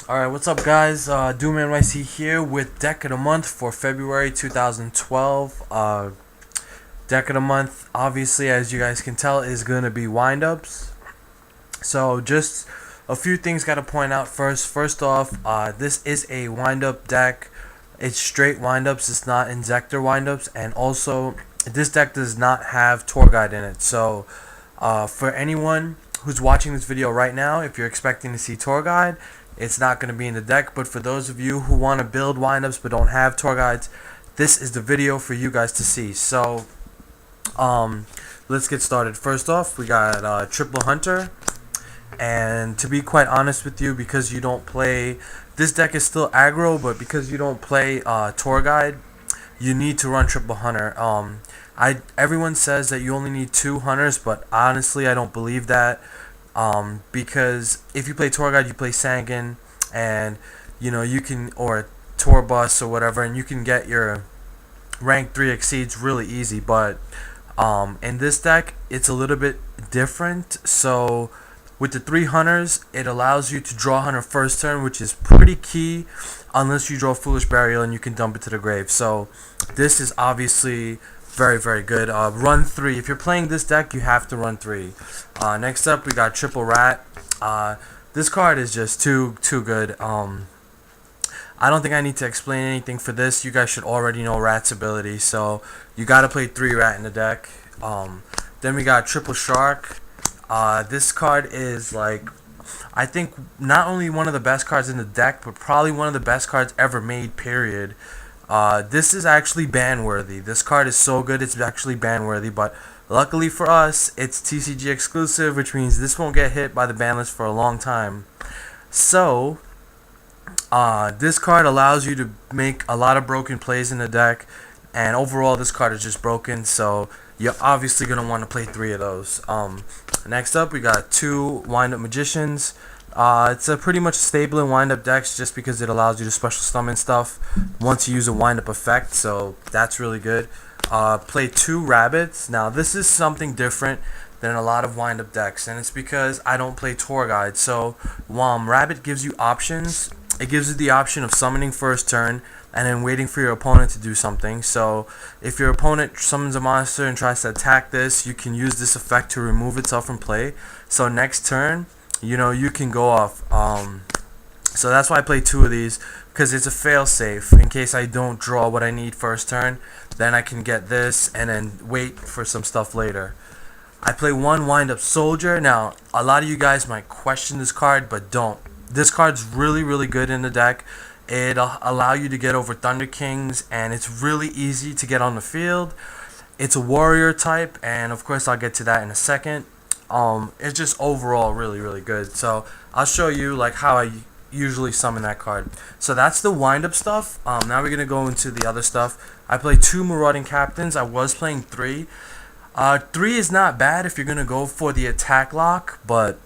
Alright, what's up guys? Doomnyc here with Deck of the Month for February 2012. Deck of the Month, obviously, as you guys can tell, is going to be windups. So just a few things got to point out first. First off, this is a windup deck. It's straight windups, it's not Inzektor windups, and also this deck does not have tour guide in it. So for anyone who's watching this video right now, if you're expecting to see tour guide, it's not going to be in the deck. But for those of you who want to build windups but don't have tour guides, this is the video for you guys to see. So let's get started. First off, we got Triple Hunter. And to be quite honest with you, because you don't play, this deck is still aggro, but because you don't play tour guide, you need to run Triple Hunter. Everyone says that you only need 2 hunters, but honestly I don't believe that. Because if you play tour guide, you play Sangan, and you can, or tour bus or whatever, and you can get your rank 3 exceeds really easy. But in this deck it's a little bit different. So with the 3 hunters, it allows you to draw hunter first turn, which is pretty key unless you draw Foolish Burial and you can dump it to the grave. So this is obviously very, very good. Run 3. If you're playing this deck, you have to run 3. Next up, we got Triple Rat. This card is just too good. I don't think I need to explain anything for this. You guys should already know Rat's ability. So you got to play 3 Rat in the deck. Then we got Triple Shark. This card is, like, I think not only one of the best cards in the deck, but probably one of the best cards ever made, period. This is actually ban worthy. This card is so good, it's actually ban worthy, but luckily for us, it's TCG exclusive, which means this won't get hit by the ban list for a long time. So this card allows you to make a lot of broken plays in the deck, and overall this card is just broken, so you're obviously going to want to play 3 of those. Next up, we got 2 Wind-Up Magicians. It's a pretty much stable in wind-up decks just because it allows you to special summon stuff once you use a wind-up effect, so that's really good. Play 2 Rabbits. Now, this is something different than a lot of wind-up decks, and it's because I don't play tour guide. So Rabbit gives you options. It gives you the option of summoning first turn and then waiting for your opponent to do something. So if your opponent summons a monster and tries to attack this, you can use this effect to remove itself from play. So next turn, you can go off. So that's why I play 2 of these, because it's a fail-safe. In case I don't draw what I need first turn, then I can get this and then wait for some stuff later. I play 1 Wind-Up Soldier. Now, a lot of you guys might question this card, but don't. This card's really, really good in the deck. It'll allow you to get over Thunder Kings, and it's really easy to get on the field. It's a warrior type, and of course I'll get to that in a second. It's just overall really, really good. So I'll show you like how I usually summon that card. So that's the wind-up stuff. Now we're gonna go into the other stuff. I play 2 Marauding Captains. I was playing 3. 3 is not bad if you're gonna go for the attack lock, but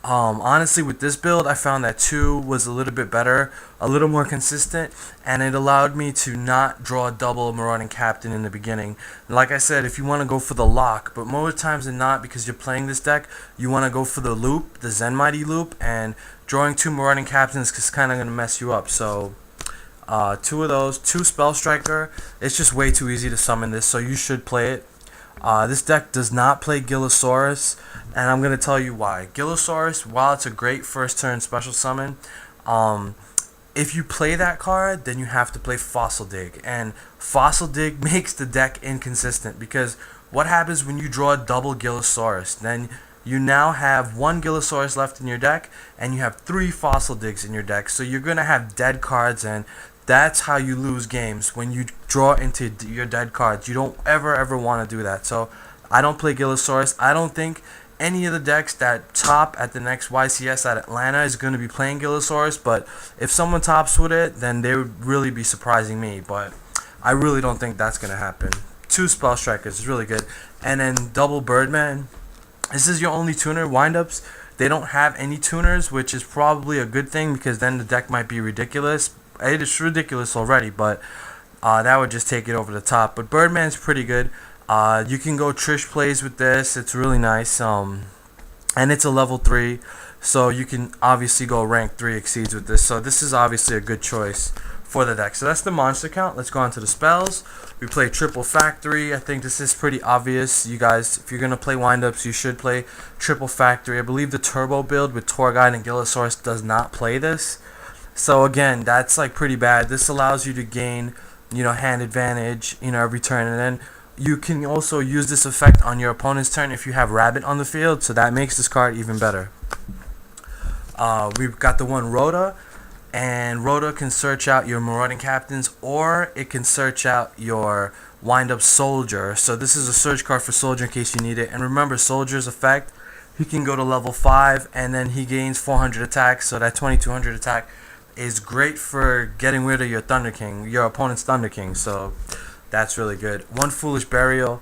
honestly, with this build, I found that 2 was a little bit better, a little more consistent, and it allowed me to not draw a double Marauding Captain in the beginning. Like I said, if you want to go for the lock, but more times than not, because you're playing this deck, you want to go for the loop, the Zen Mighty loop, and drawing 2 Marauding Captains is kind of going to mess you up. So 2 of those, 2 Spell Striker. It's just way too easy to summon this, so you should play it. This deck does not play Gillosaurus, and I'm going to tell you why. Gillosaurus, while it's a great first turn special summon, if you play that card, then you have to play Fossil Dig, and Fossil Dig makes the deck inconsistent, because what happens when you draw a double Gillosaurus? Then you now have 1 Gillosaurus left in your deck, and you have 3 Fossil Digs in your deck, so you're going to have dead cards, and that's how you lose games, when you draw into your dead cards. You don't ever want to do that. So I don't play Gillosaurus. I don't think any of the decks that top at the next YCS at Atlanta is going to be playing Gillosaurus, but if someone tops with it, then they would really be surprising me, but I really don't think that's going to happen. 2 Spell Strikers is really good. And then double Birdman. This is your only tuner. Windups, they don't have any tuners, which is probably a good thing, because then the deck might be ridiculous. It is ridiculous already, but that would just take it over the top. But Birdman's pretty good. You can go Trish plays with this. It's really nice. And it's a level 3. So you can obviously go rank 3 exceeds with this. So this is obviously a good choice for the deck. So that's the monster count. Let's go on to the spells. We play triple factory. I think this is pretty obvious. You guys, if you're going to play windups, you should play triple factory. I believe the turbo build with Torguide and Gillosaurus does not play this. So again, that's like pretty bad. This allows you to gain, hand advantage, every turn. And then you can also use this effect on your opponent's turn if you have Rabbit on the field. So that makes this card even better. We've got the one Rhoda. And Rhoda can search out your Marauding Captains, or it can search out your Wind-Up Soldier. So this is a search card for Soldier in case you need it. And remember, Soldier's effect, he can go to level 5, and then he gains 400 attack. So that 2200 attack is great for getting rid of your Thunder King, your opponent's Thunder King. So that's really good. One Foolish Burial.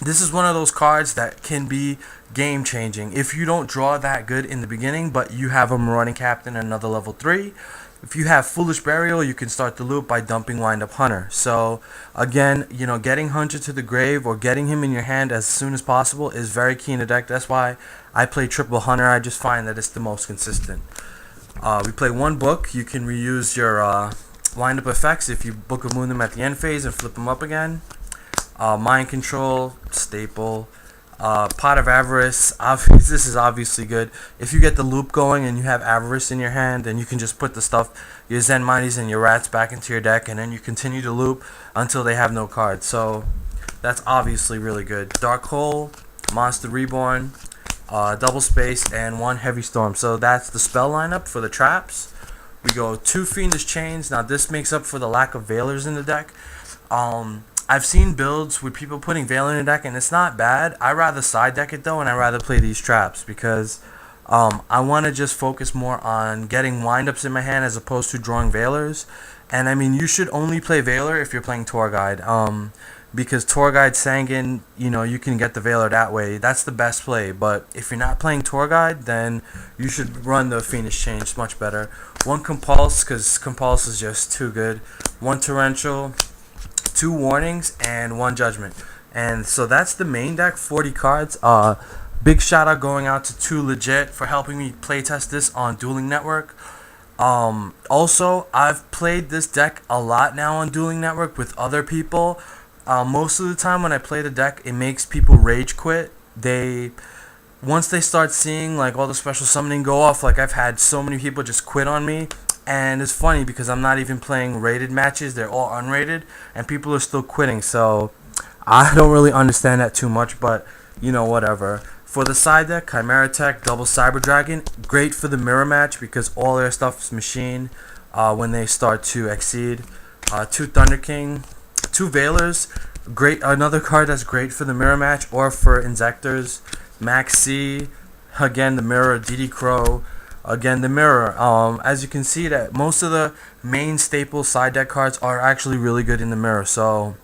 This is one of those cards that can be game changing if you don't draw that good in the beginning, but you have a Marauding Captain and another level 3. If you have Foolish Burial, you can start the loop by dumping Wind Up Hunter. So again, getting Hunter to the grave or getting him in your hand as soon as possible is very key in the deck. That's why I play triple Hunter. I just find that it's the most consistent. We play one book. You can reuse your Wind Up effects if you Book of Moon them at the end phase and flip them up again. Mind Control, staple. Pot of Avarice, this is obviously good. If you get the loop going and you have Avarice in your hand, then you can just put the stuff, your Zen Mighties and your Rats back into your deck, and then you continue to loop until they have no cards. So that's obviously really good. Dark Hole, Monster Reborn, Double Space, and one Heavy Storm. So that's the spell lineup for the traps. We go 2 Fiendish Chains. Now this makes up for the lack of Veilers in the deck. I've seen builds with people putting Veil in the deck, and it's not bad. I rather side deck it though, and I rather play these traps because I want to just focus more on getting windups in my hand as opposed to drawing Veilers. And I mean, you should only play Veiler if you're playing Torguide, because Torguide Sanguine, you can get the Veiler that way. That's the best play. But if you're not playing Torguide, then you should run the Fiendish Chain. It's much better. One Compulse, because Compulse is just too good. One Torrential, 2 Warnings, and 1 Judgment. And so that's the main deck, 40 cards. Big shout out going out to 2 Legit for helping me playtest this on Dueling Network. Also, I've played this deck a lot now on Dueling Network with other people. Most of the time when I play the deck, it makes people rage quit. Once they start seeing like all the special summoning go off, like I've had so many people just quit on me. And it's funny because I'm not even playing rated matches. They're all unrated, and people are still quitting. So I don't really understand that too much, but whatever. For the side deck, Chimera Tech, Double Cyber Dragon, great for the mirror match because all their stuff is machine when they start to exceed. 2 Thunder King, 2 Veilers, great. Another card that's great for the mirror match or for Insectors. Max C, again the mirror. DD Crow. Again, the mirror. As you can see, that most of the main staple side deck cards are actually really good in the mirror. So,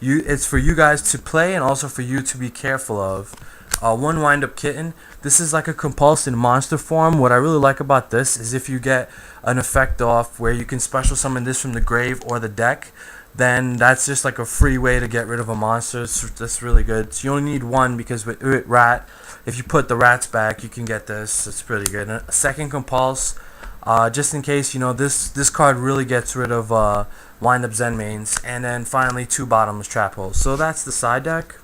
it's for you guys to play and also for you to be careful of. One Wind Up Kitten. This is like a Compulse in monster form. What I really like about this is if you get an effect off where you can special summon this from the grave or the deck, then that's just like a free way to get rid of a monster. That's really good. So you only need 1 because with Rat, if you put the Rats back, you can get this. It's pretty good. And a second Compulse, just in case, this card really gets rid of Wind Up Zen Mains. And then finally 2 Bottomless Trap Holes. So that's the side deck.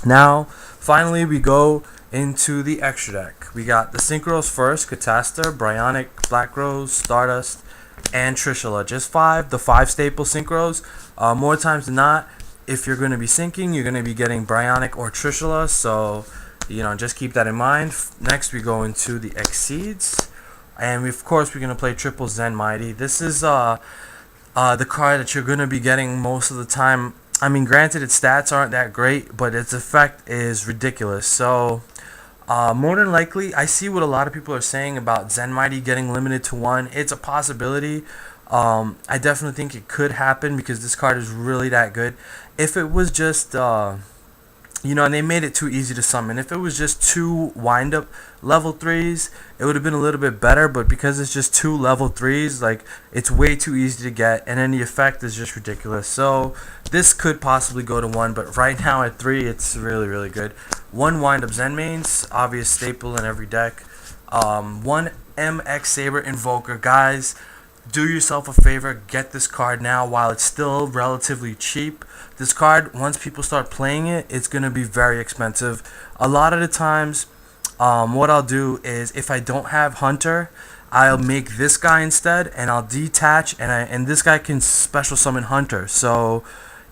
Now, finally, we go into the extra deck. We got the Synchros first, Catastor, Bryonic, Black Rose, Stardust, and Trishula. Just 5, the 5 staple Synchros. More times than not, if you're going to be syncing, you're going to be getting Bryonic or Trishula. So just keep that in mind. Next, we go into the Exceeds. And of course, we're going to play triple Zen Mighty. This is the card that you're going to be getting most of the time. I mean, granted, its stats aren't that great, but its effect is ridiculous. So, more than likely, I see what a lot of people are saying about Zen Mighty getting limited to 1. It's a possibility. I definitely think it could happen because this card is really that good. If it was just and they made it too easy to summon. If it was just 2 wind up level 3s, it would have been a little bit better, but because it's just 2 level 3s, like, it's way too easy to get, and then the effect is just ridiculous. So this could possibly go to 1, but right now at 3, it's really, really good. 1 wind up Zen mains, obvious staple in every deck. 1 m-x-saber invoker. Guys, do yourself a favor, get this card now while it's still relatively cheap. This card, once people start playing it, it's going to be very expensive. A lot of the times, what I'll do is, if I don't have Hunter, I'll make this guy instead, and I'll detach, and this guy can special summon Hunter. So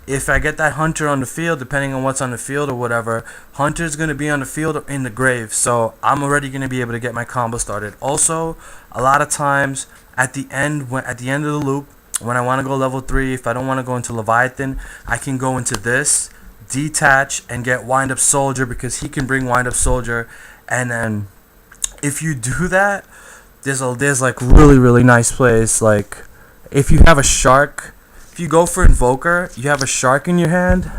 if I get that Hunter on the field, depending on what's on the field or whatever, Hunter's going to be on the field or in the grave. So I'm already going to be able to get my combo started. Also, a lot of times at the end of the loop, when I want to go level 3, if I don't want to go into Leviathan, I can go into this, detach, and get Wind Up Soldier, because he can bring Wind Up Soldier. And then if you do that, there's like really, really nice plays. Like, if you have a shark, if you go for Invoker, you have a shark in your hand,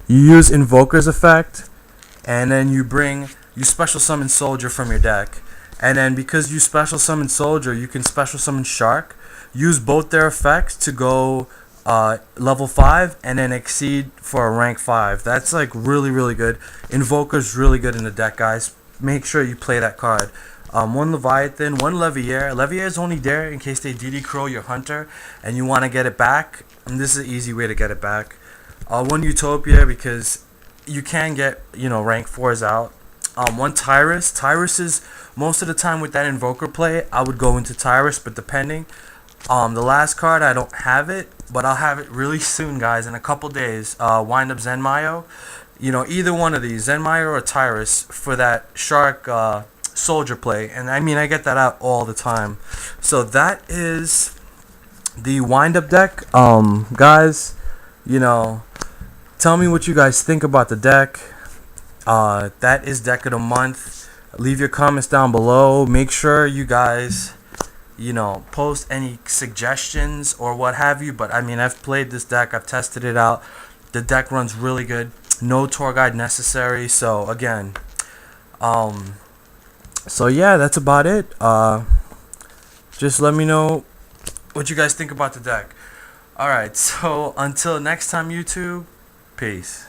you use Invoker's effect, and then you special summon Soldier from your deck. And then because you special summon Soldier, you can special summon Shark, use both their effects to go level 5, and then exceed for a rank 5. That's like really, really good. Invoker's really good in the deck, guys. Make sure you play that card. 1 Leviathan, 1 Levier. Levier is only there in case they DD Crow your Hunter and you want to get it back. And this is an easy way to get it back. 1 Utopia, because you can get, rank 4s out. 1 Tyrus. Tyrus is, most of the time with that Invoker play, I would go into Tyrus, but depending. The last card, I don't have it, but I'll have it really soon, guys, in a couple days. Wind Up Zenmayo. Either one of these, Zenmayo or Tyrus, for that Shark Soldier play. And I mean, I get that out all the time. So that is the Wind Up deck. Guys, tell me what you guys think about the deck. That is Deck of the Month. Leave your comments down below. Make sure you guys, post any suggestions or what have you. But I mean, I've played this deck, I've tested it out. The deck runs really good. No tour guide necessary. So again, so yeah, that's about it. Just let me know what you guys think about the deck. Alright, so until next time, YouTube, peace.